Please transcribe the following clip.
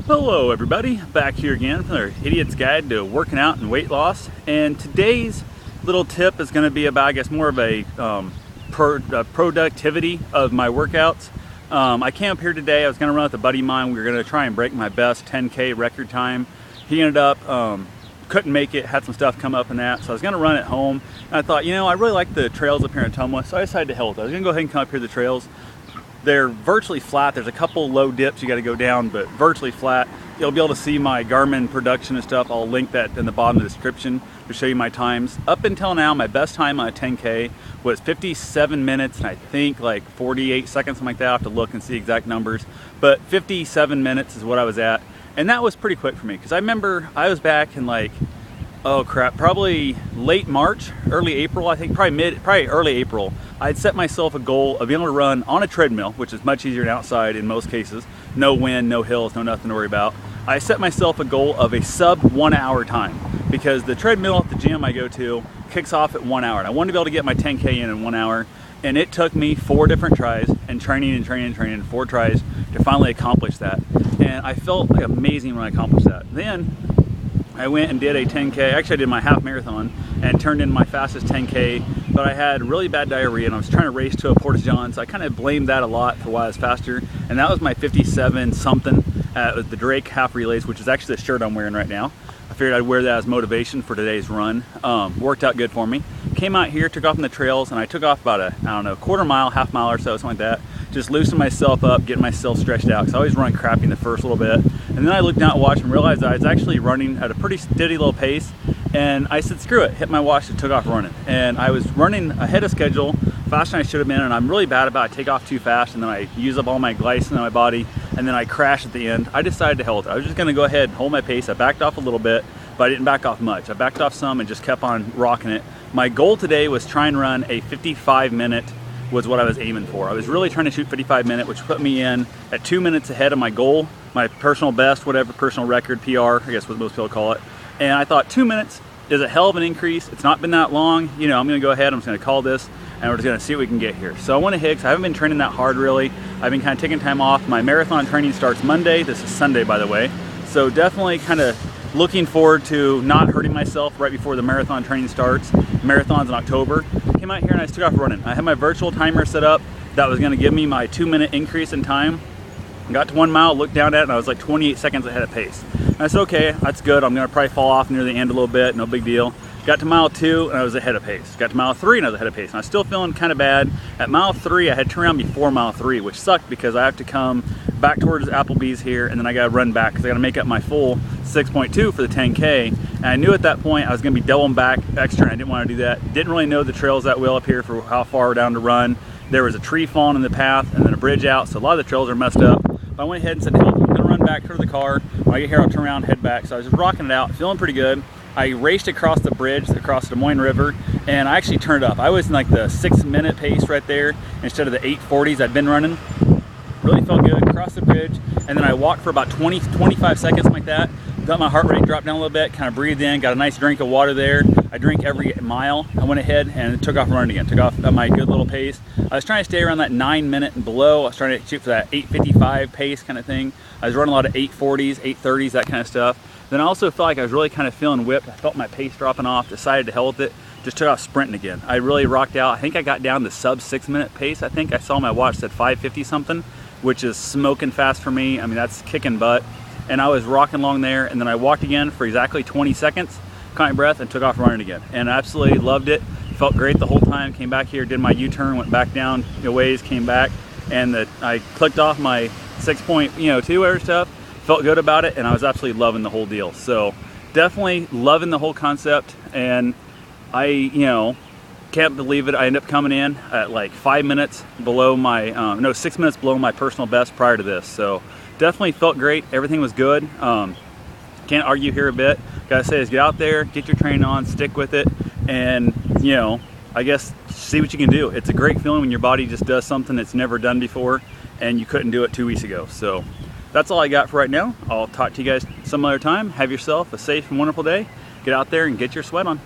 Hello everybody, back here again for our Idiot's Guide to Working Out and Weight Loss. And today's little tip is going to be about, I guess, more of a productivity of my workouts. I came up here today, I was going to run with a buddy of mine. We were going to try and break my best 10K record time. He ended up, couldn't make it, had some stuff come up in that, so I was going to run at home. And I thought, I really like the trails up here in Tumwa, so I decided to hell with it. I was going to go ahead and come up here to the trails. They're virtually flat. There's a couple low dips you got to go down, but virtually flat. You'll be able to see my Garmin production and stuff. I'll link that in the bottom of the description to show you my times. Up until now, my best time on a 10K was 57 minutes and I think like 48 seconds, something like that. I'll have to look and see exact numbers, but 57 minutes is what I was at. And that was pretty quick for me because I remember I was back in probably late March, early April, I think probably early April. I'd set myself a goal of being able to run on a treadmill, which is much easier than outside in most cases. No wind, no hills, no nothing to worry about. I set myself a goal of a sub 1 hour time because the treadmill at the gym I go to kicks off at 1 hour. And I wanted to be able to get my 10K in 1 hour. And it took me 4 different tries and training, 4 tries to finally accomplish that. And I felt like amazing when I accomplished that. Then I went and did a 10K, actually I did my half marathon and turned in my fastest 10K, but I had really bad diarrhea and I was trying to race to a Portage John, so I kind of blamed that a lot for why I was faster. And that was my 57 something at the Drake half relays, which is actually the shirt I'm wearing right now. I figured I'd wear that as motivation for today's run. Worked out good for me. Came out here, took off on the trails, and I took off about a quarter mile, half mile or so, something like that. Just loosening myself up, getting myself stretched out, because I always run crappy in the first little bit. And then I looked down at the watch and realized that I was actually running at a pretty steady little pace. And I said, screw it, hit my watch and took off running. And I was running ahead of schedule, faster than I should have been, and I'm really bad about it. I take off too fast, and then I use up all my glycine in my body, and then I crash at the end. I decided to hell with it. I was just gonna go ahead and hold my pace. I backed off a little bit, but I didn't back off much. I backed off some and just kept on rocking it. My goal today was try and run a 55 minute was what I was aiming for. I was really trying to shoot 55 minute, which put me in at 2 minutes ahead of my goal, my personal best, whatever, personal record, PR, I guess what most people call it. And I thought 2 minutes is a hell of an increase. It's not been that long. I'm gonna go ahead, I'm just gonna call this, and we're just gonna see what we can get here. So I went ahead, because I haven't been training that hard really. I've been kind of taking time off. My marathon training starts Monday. This is Sunday, by the way. So definitely kind of looking forward to not hurting myself right before the marathon training starts. Marathon's in October. Came out here and I just took off running. I had my virtual timer set up that was gonna give me my 2 minute increase in time. Got to 1 mile, looked down at it, and I was like 28 seconds ahead of pace. And I said, okay, that's good. I'm gonna probably fall off near the end a little bit, no big deal. Got to mile 2 and I was ahead of pace. Got to mile 3 and I was ahead of pace. And I was still feeling kind of bad. At mile 3, I had to turn around before mile 3, which sucked because I have to come back towards Applebee's here, and then I gotta run back because I gotta make up my full 6.2 for the 10K. And I knew at that point I was gonna be doubling back extra, and I didn't want to do that. Didn't really know the trails that well up here for how far down to run. There was a tree falling in the path and then a bridge out, so a lot of the trails are messed up. But I went ahead and said, hell, I'm gonna run back to the car. When I get here, I'll turn around and head back. So I was just rocking it out, feeling pretty good. I raced across the bridge, across the Des Moines River, and I actually turned up. I was in like the 6 minute pace right there instead of the 8:40s I'd been running. Really felt good, crossed the bridge, and then I walked for about 20-25 seconds, something like that. Let my heart rate drop down a little bit, kind of breathed in, got a nice drink of water there. I drink every mile. I went ahead and took off running again, took off at my good little pace. I was trying to stay around that 9 minute and below. I was trying to shoot for that 8:55 pace kind of thing. I was running a lot of 8:40s, 8:30s, that kind of stuff. Then I also felt like I was really kind of feeling whipped. I felt my pace dropping off, decided to hell with it, just took off sprinting again. I really rocked out. I think I got down to sub 6 minute pace. I think I saw my watch said 5:50 something, which is smoking fast for me. I mean, that's kicking butt. And I was rocking along there, and then I walked again for exactly 20 seconds, caught my breath, and took off running again. And I absolutely loved it. Felt great the whole time. Came back here, did my U-turn, went back down a ways, came back, and I clicked off my 6.2 or stuff. Felt good about it, and I was absolutely loving the whole deal. So definitely loving the whole concept, and I, can't believe it. I ended up coming in at like 5 minutes below my, 6 minutes below my personal best prior to this. So definitely felt great. Everything was good. Can't argue here a bit. Gotta say is get out there, get your training on, stick with it, and I guess see what you can do. It's a great feeling when your body just does something it's never done before, and you couldn't do it 2 weeks ago. So that's all I got for right now. I'll talk to you guys some other time. Have yourself a safe and wonderful day. Get out there and get your sweat on.